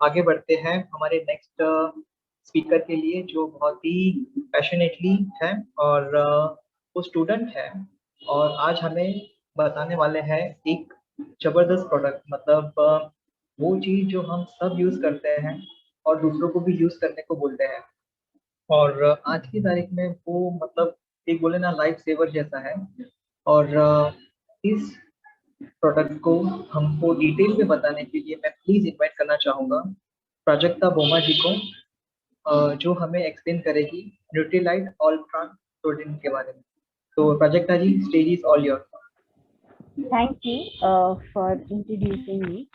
आगे बढ़ते हैं हमारे नेक्स्ट स्पीकर के लिए, जो बहुत ही पैशनेटली है और वो स्टूडेंट है। और आज हमें बताने वाले हैं एक जबरदस्त प्रोडक्ट, मतलब वो चीज जो हम सब यूज करते हैं और दूसरों को भी यूज करने को बोलते हैं। और आज की तारीख में वो मतलब एक बोले ना लाइफ सेवर जैसा है। और इस प्रोडक्ट को हमको डिटेल में बताने के लिए मैं प्लीज इनवाइट करना चाहूंगा प्राजक्ता बोमा जी को, जो हमें एक्सप्लेन करेगी न्यूट्रीलाइट अल्ट्रा प्रोटीन के बारे में। तो Prajakta ji, stage is all your. Thank you for introducing me.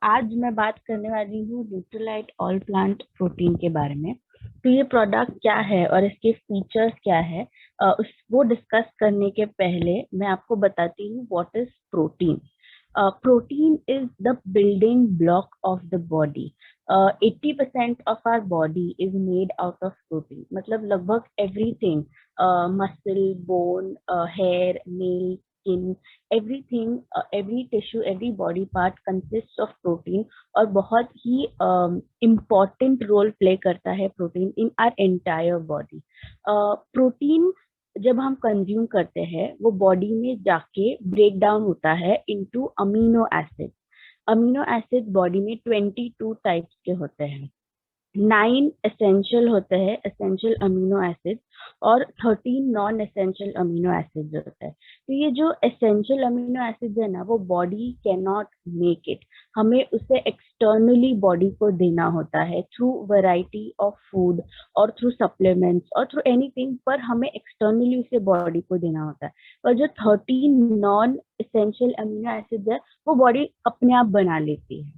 आज मैं बात करने वाली हूँ न्यूट्रीलाइट ऑल प्लांट प्रोटीन के बारे में। तो ये प्रोडक्ट क्या है और इसके फीचर्स क्या है, उस वो डिस्कस करने के पहले मैं आपको बताती हूँ what is protein. Protein is the building block of the body. 80% of our body is made out of protein. मतलब लगभग everything, muscle, bone, hair, nail, skin, everything, every tissue, every body part consists of protein। और बहुत ही important role play करता है protein in our entire body। Protein जब हम consume करते हैं वो बॉडी में जाके ब्रेक डाउन होता है into amino acid. Amino acid body में 22 टाइप्स के होते हैं। 9 एसेंशियल होते हैं, एसेंशियल अमीनो एसिड, और 13 नॉन एसेंशियल अमीनो एसिड होते हैं। तो ये जो एसेंशियल अमीनो एसिड है ना, वो body can not make it. हमें उसे एक्सटर्नली बॉडी को देना होता है थ्रू वैरायटी ऑफ फूड और थ्रू सप्लीमेंट्स और थ्रू एनीथिंग, पर हमें एक्सटर्नली उसे बॉडी को देना होता है। पर जो 13 नॉन एसेंशियल अमीनो एसिड है वो बॉडी अपने आप बना लेती है।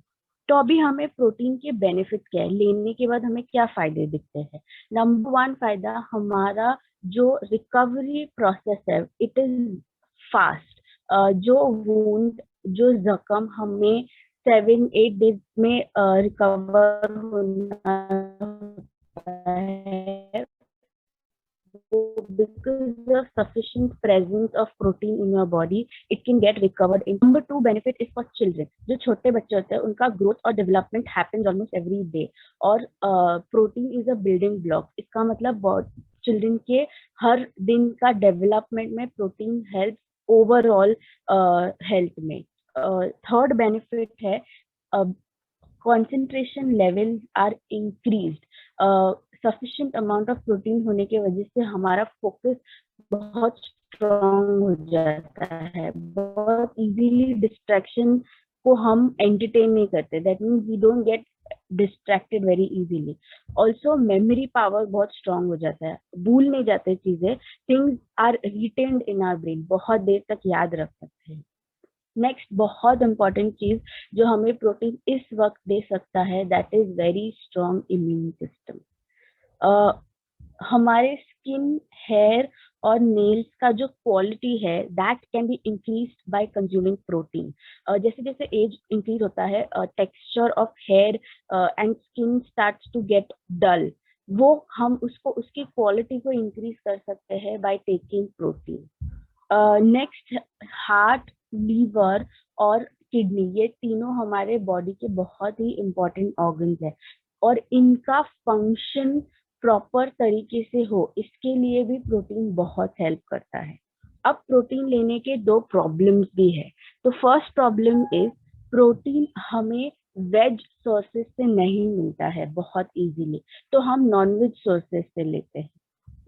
तो अभी हमें प्रोटीन के बेनिफिट क्या है, लेने के बाद हमें क्या फायदे दिखते हैं। नंबर वन फायदा, हमारा जो रिकवरी प्रोसेस है इट इज फास्ट। जो वुंड, जो जख्म हमें 7-8 डेज में रिकवर होना होता है, because of sufficient presence of protein in your body, it can get recovered in. Number two benefit is for children. जो छोटे बच्चे होते हैं उनका growth और development happens almost every day। और protein is a building block। इसका मतलब चिल्ड्रन के हर दिन का डेवलपमेंट में प्रोटीन हेल्प ओवरऑल हेल्थ में। थर्ड बेनिफिट है concentration levels are increased। Sufficient amount of protein होने की वजह से हमारा फोकस बहुत स्ट्रॉन्ग हो जाता है। बहुत इजीली डिस्ट्रैक्शन को हम एंटरटेन नहीं करते। That means we don't get distracted very easily. Also memory power बहुत स्ट्रॉन्ग हो जाता है, भूल नहीं जाते चीजें। Things are retained in our brain, बहुत देर तक याद रख सकते हैं। नेक्स्ट बहुत इंपॉर्टेंट चीज जो हमें प्रोटीन इस वक्त दे सकता है, that is very strong immune system. हमारे स्किन, हेयर और नेल्स का जो क्वालिटी है that can be increase by consuming protein. जैसे जैसे एज इंक्रीज होता है, texture of hair and skin starts to get dull. वो हम उसको, उसकी क्वालिटी को इंक्रीज कर सकते हैं by taking protein. Next, heart, liver और किडनी, ये तीनों हमारे बॉडी के बहुत ही इंपॉर्टेंट ऑर्गन्स है और इनका फंक्शन प्रॉपर तरीके से हो इसके लिए भी प्रोटीन बहुत हेल्प करता है। अब प्रोटीन लेने के दो प्रॉब्लम्स भी है। तो फर्स्ट प्रॉब्लम इज प्रोटीन हमें वेज सोर्सेज से नहीं मिलता है बहुत इजीली, तो हम नॉनवेज सोर्सेज से लेते हैं।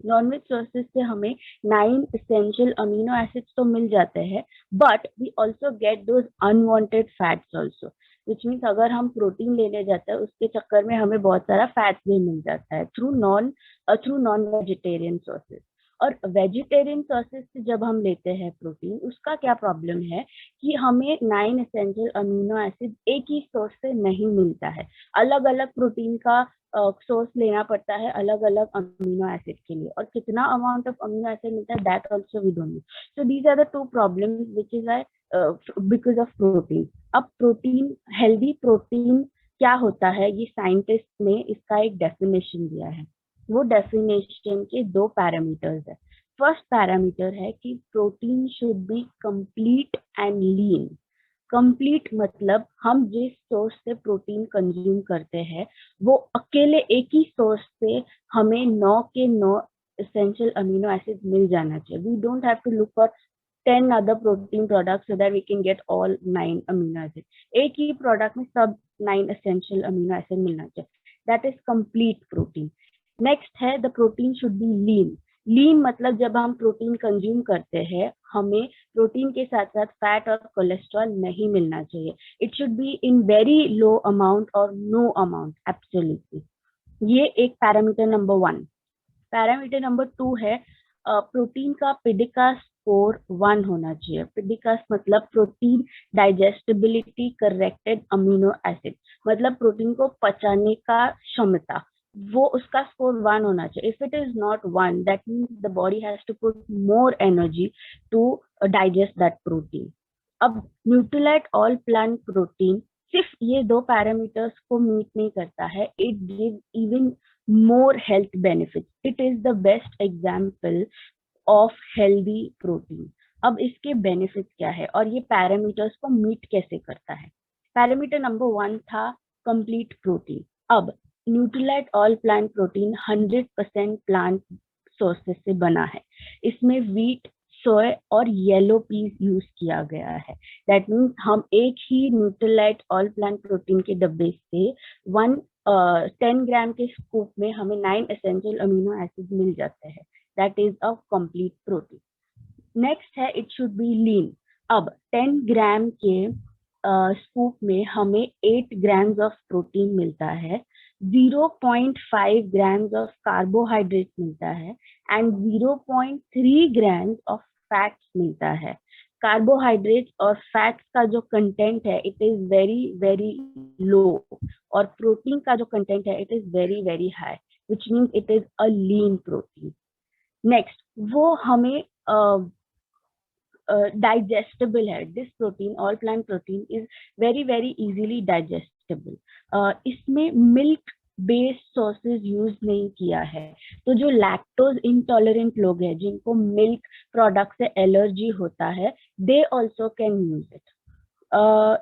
नॉनवेज सोर्सेज से हमें 9 एसेंशियल अमीनो एसिड्स तो मिल जाते हैं, but we also get those unwanted fats also. Which means अगर हम प्रोटीन लेने जाते हैं उसके चक्कर में हमें बहुत सारा फैट्स भी मिल जाता है थ्रू नॉन वेजिटेरियन सोर्सेज। और वेजिटेरियन सोर्सेज से जब हम लेते हैं प्रोटीन, उसका क्या प्रॉब्लम है कि हमें 9 एसेंशियल अमीनो एसिड एक ही सोर्स से नहीं मिलता है। अलग अलग प्रोटीन का सोर्स लेना पड़ता है अलग अलग अमीनो एसिड के लिए, और कितना अमाउंट ऑफ अमीनो एसिड मिलता है that also we don't know. So these are the two problems which is because of protein. अब प्रोटीन, हेल्दी प्रोटीन क्या होता है, ये साइंटिस्ट ने इसका एक डेफिनेशन दिया है। वो डेफिनेशन के दो पैरामीटर्स है। फर्स्ट पैरामीटर है कि protein should be complete and lean. Complete मतलब हम जिस सोर्स से प्रोटीन कंज्यूम करते हैं वो अकेले एक ही सोर्स से हमें 9 के 9 essential amino acids मिल जाना चाहिए. We don't have to look for 10 other protein products so that we can get all 9 amino acids. एक ही प्रोडक्ट में सब 9 essential amino acids मिलना चाहिए. That is complete protein. Next है the protein should be lean. लीन मतलब जब हम protein consume करते हैं हमें प्रोटीन के साथ साथ फैट और कोलेस्ट्रॉल नहीं मिलना चाहिए. It should be in very low amount और नो अमाउंट एब्सोल्युटली. ये एक पैरामीटर नंबर 1. पैरामीटर नंबर 2 है प्रोटीन का पिडिका स्कोर 1 होना चाहिए. पिडिकास मतलब protein digestibility corrected amino acid, मतलब प्रोटीन को पचाने का क्षमता, वो उसका स्कोर 1 होना चाहिए. If it is not 1 that means the body has to put more energy to digest that protein. अब न्यूट्रीलाइट ऑल प्लांट प्रोटीन सिर्फ ये 2 पैरामीटर्स को मीट नहीं करता है, it gives even more health benefits. It is the best example of healthy protein. अब इसके benefits क्या है और ये पैरामीटर्स को मीट कैसे करता है. पैरामीटर नंबर 1 था कंप्लीट प्रोटीन. अब Nutrilite all plant protein 100% plant sources से बना है. इसमें व्हीट, सोय और येलो पीस यूज किया गया है. दैट मीन्स हम एक ही न्यूट्रीलाइट ऑल प्लांट प्रोटीन के डब्बे से 10 ग्राम के स्कूप में हमें 9 एसेंशियल अमीनो एसिड मिल जाते हैं. That is a complete protein. Next है इट शुड बी लीन. अब 10 ग्राम के स्कूप में हमें 8 ग्राम्स ऑफ प्रोटीन मिलता है, 0.5 ग्राम्स ऑफ कार्बोहाइड्रेट मिलता है एंड 0.3 ग्राम्स ऑफ फैट्स मिलता है. कार्बोहाइड्रेट्स और फैट्स का जो कंटेंट है it is very very low और प्रोटीन का जो कंटेंट है it is very very high, which means it is a lean protein. Next वो हमें digestible है. This protein, all plant protein is very very easily digestible. इसमें milk based sources use नहीं किया है. तो जो लैक्टोज इंटॉलरेंट लोग हैं जिनको मिल्क प्रोडक्ट से एलर्जी होता है they also can use it.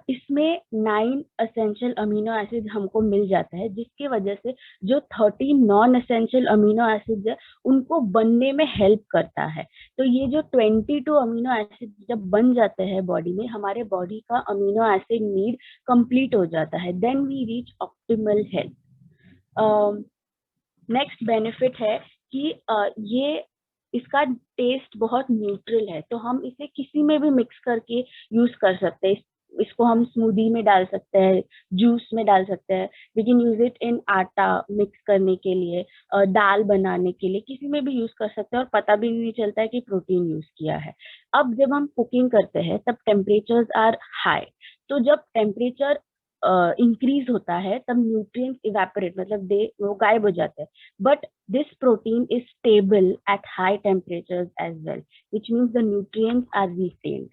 इसमें 9 एसेंशियल अमीनो एसिड हमको मिल जाता है जिसकी वजह से जो 13 नॉन एसेंशियल अमीनो एसिड है उनको बनने में हेल्प करता है. तो ये जो 22 अमीनो एसिड जब बन जाते हैं बॉडी में, हमारे बॉडी का अमीनो एसिड नीड कंप्लीट हो जाता है. Then we reach optimal health. Next benefit है कि ये इसका टेस्ट बहुत न्यूट्रल है, तो हम इसे किसी में भी मिक्स करके यूज कर सकते हैं. इसको हम स्मूदी में डाल सकते हैं, जूस में डाल सकते हैं. We can use it in atta mix करने के लिए, दाल बनाने के लिए, किसी में भी यूज कर सकते हैं और पता भी नहीं चलता है कि प्रोटीन यूज किया है. अब जब हम कुकिंग करते हैं तब टेम्परेचर्स आर हाई, तो जब टेम्परेचर इंक्रीज होता है तब न्यूट्रिएंट्स इवेपोरेट मतलब वो गायब हो जाते हैं. But this protein is stable at high temperatures as well, which means the nutrients are retained.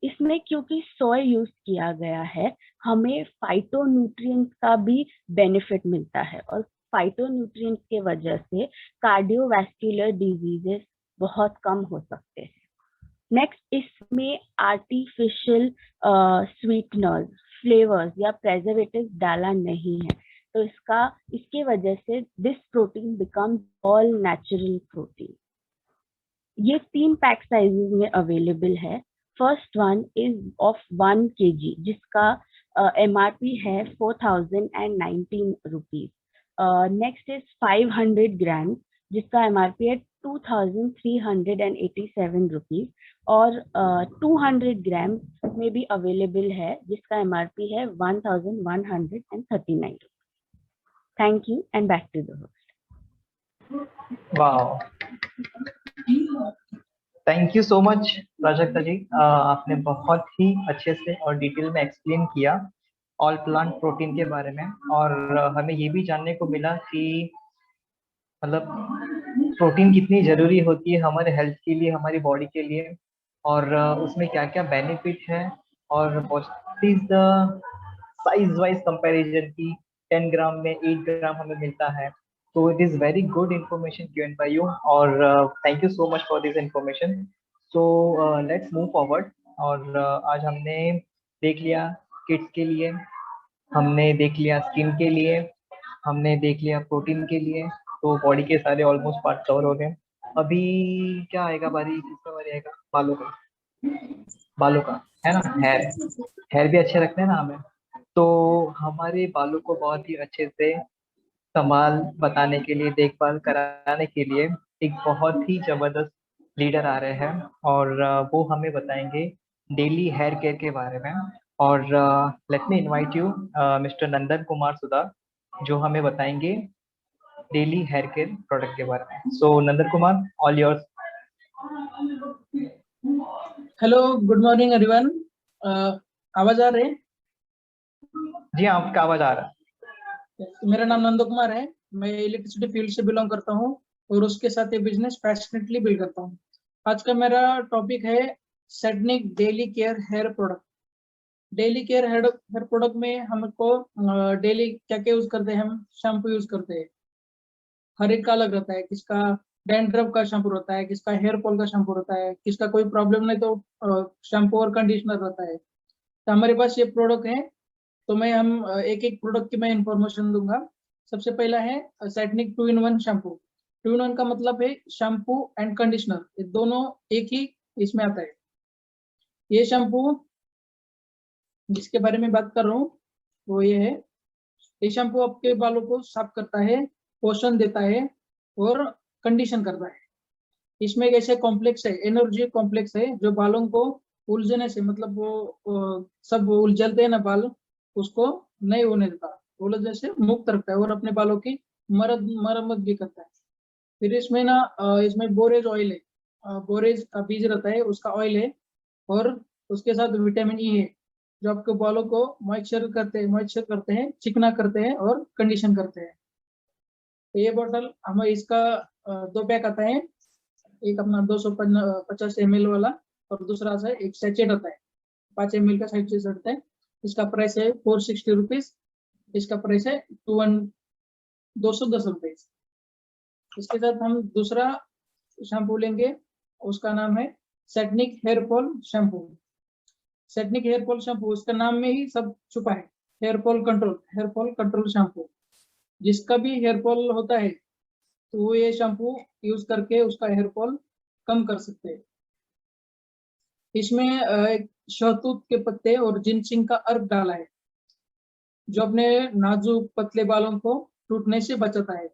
इसमें क्योंकि सोय यूज किया गया है हमें फाइटोन्यूट्रिएंट्स का भी बेनिफिट मिलता है और फाइटोन्यूट्रिएंट्स के वजह से कार्डियोवैस्कुलर डिजीजेस बहुत कम हो सकते हैं. नेक्स्ट इसमें आर्टिफिशियल स्वीटनर्स, फ्लेवर्स या प्रेजर्वेटिव डाला नहीं है, तो इसके वजह से this protein becomes all natural protein. ये 3 पैक साइजेस में अवेलेबल है. First one is of 1 kg जिसका MRP है 4019 रुपीज. नेक्स्ट इज 500 ग्राम जिसका MRP है 2387 रुपीज और 200 ग्राम में भी अवेलेबल है जिसका MRP है 1139. Thank you and back to the host. Wow, thank you so much Prajakta ji. आपने बहुत ही अच्छे से और डिटेल में एक्सप्लेन किया ऑल प्लांट प्रोटीन के बारे में और हमें ये भी जानने को मिला कि मतलब प्रोटीन कितनी जरूरी होती है हमारे हेल्थ के लिए, हमारी बॉडी के लिए और उसमें क्या क्या बेनिफिट है और what is the size wise comparison की 10 ग्राम में 8 ग्राम हमें मिलता है. तो it is very good information given by you और thank you so much for this information. So let's move forward. और आज हमने देख लिया किड्स के लिए, हमने देख लिया स्किन के लिए, हमने देख लिया प्रोटीन के लिए। तो बॉडी के सारे ऑलमोस्ट पार्ट कवर हो गए। अभी क्या आएगा बारी, किसका बारी आएगा? बालों का। बालों का है ना, हेयर। हेयर भी अच्छे रखते हैं ना हमें। तो हमारे बालों को बहुत ही अच्छे से संभाल बताने के लिए, देखभाल कराने के लिए एक बहुत ही जबरदस्त लीडर आ रहे हैं। और वो हमें बताएंगे डेली हेयर केयर के बारे में। और let me invite you mister Nandan Kumar Sudha, जो हमें बताएंगे डेली हेयर केयर प्रोडक्ट के बारे में। सो Nandan Kumar, all yours. Hello, good morning everyone. आवाज आ रही है? जी हाँ, आपका आवाज आ रहा है। मेरा नाम नंदो कुमार है। मैं इलेक्ट्रिसिटी फील्ड से बिलोंग करता हूँ और उसके साथ ये बिजनेस पैशनेटली बिल्ड करता हूँ। आज का मेरा टॉपिक है सेडनिक daily care hair product. Daily care hair product में हमको डेली क्या क्या यूज करते हैं? हम शैम्पू यूज करते हैं। हर एक का अलग रहता है। किसका डैंड्रफ का शैम्पू रहता है, किसका हेयर फॉल का शैम्पू रहता है, किसका कोई प्रॉब्लम नहीं तो शैम्पू और कंडीशनर रहता है। तो हमारे पास ये प्रोडक्ट है, तो मैं हम एक एक प्रोडक्ट की मैं इंफॉर्मेशन दूंगा। सबसे पहला है सेटनिक 2-in-1 शैम्पू। 2-in-1 का मतलब है शैम्पू एंड कंडीशनर, ये दोनों एक ही इसमें आता है। ये शैम्पू जिसके बारे में बात कर रहा हूँ वो ये है। ये शैम्पू आपके बालों को साफ करता है, पोषण देता है और कंडीशन करता है। इसमें एक ऐसे कॉम्प्लेक्स है, एनर्जी कॉम्प्लेक्स है, जो बालों को उलझने से, मतलब वो सब उलझलते हैं ना बाल, उसको नहीं होने देता, उलझने से मुक्त रखता है और अपने बालों की मरम्मत भी करता है। फिर इसमें ना इसमें बोरेज ऑयल है, बोरेज का बीज रहता है, उसका ऑयल है। और उसके साथ विटामिन ई है, जो आपके बालों को मॉइस्चर करते हैं, चिकना करते हैं और कंडीशन करते हैं। तो ये बोतल हमें इसका 2 पैक आता है। एक अपना 250 ml वाला और दूसरा है एक सैचेट आता है, 5 ml का सैचेट आता है। इसका प्राइस है 460 रुपीज। इसका प्राइस है 210 रुपीज। इसके साथ हम दूसरा शैम्पू लेंगे, उसका नाम है Satinique hair fall shampoo. Satinique hair fall shampoo, उसका नाम में ही सब छुपा है। Hair fall control shampoo. जिसका भी हेयर फॉल होता है तो वो ये शैम्पू यूज करके उसका हेयर फॉल कम कर सकते हैं। इसमें एक शहतूत के पत्ते और जिनसिंग का अर्क डाला है, जो अपने नाजुक पतले बालों को टूटने से बचाता है।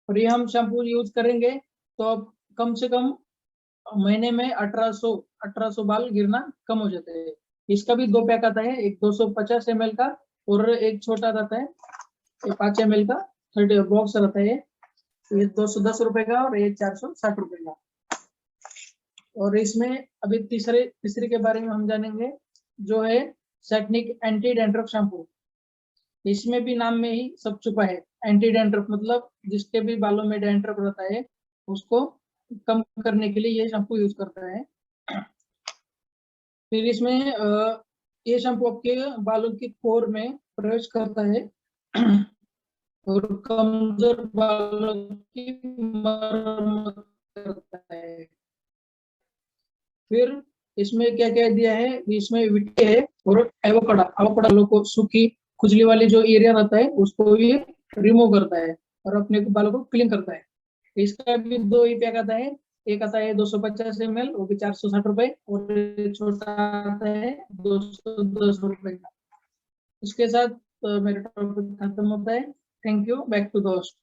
और ये हम शैम्पू यूज करेंगे तो अब कम से कम महीने में 1800 बाल गिरना कम हो जाते हैं। इसका भी 2 पैक आता है, एक 250 ml का और एक छोटा रहता है, 5 ml का 30 बॉक्स रहता है। ये 210 रुपए का और ये 460 रुपए का। और इसमें अभी तीसरे के बारे में हम जानेंगे, जो है सेटनिक एंटी डैंड्रफ शैम्पू। इसमें भी नाम में ही सब छुपा है। एंटी डैंड्रफ मतलब जिसके भी बालों में डैंड्रफ रहता है उसको कम करने के लिए ये शैम्पू यूज करता है। फिर इसमें ये शैम्पू आपके बालों की कोर में प्रवेश करता है और कमजोर बालों की मरम्मत करता है। फिर इसमें क्या क्या दिया है? इसमें विटे है और एवोकाडो को, सूखी खुजली वाली जो एरिया रहता है उसको ये रिमूव करता है और अपने बालों को क्लीन करता है। इसका भी 2 ही पैक आता है। एक आता है 250 ml, वो भी 460 रुपए, और छोटा आता है 210 रुपए का। इसके साथ मेरा टॉपिक खत्म होता है। Thank you. Back to the host.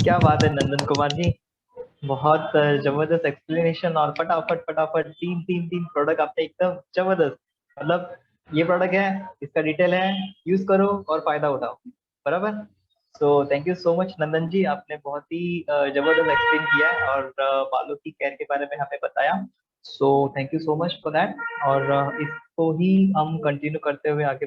क्या बात है नंदन कुमार जी, बहुत जबरदस्त एक्सप्लेनेशन। और फटाफट फटाफट तीन तीन तीन प्रोडक्ट आपने एकदम जबरदस्त, मतलब ये प्रोडक्ट है, इसका डिटेल है, यूज करो और फायदा उठाओ, बराबर। So thank you so much Nandan ji, आपने बहुत ही जबरदस्त एक्सप्लेन किया है और बालों की केयर के बारे में हमें बताया। सो thank you so much for that. और इसको ही हम कंटिन्यू करते हुए आगे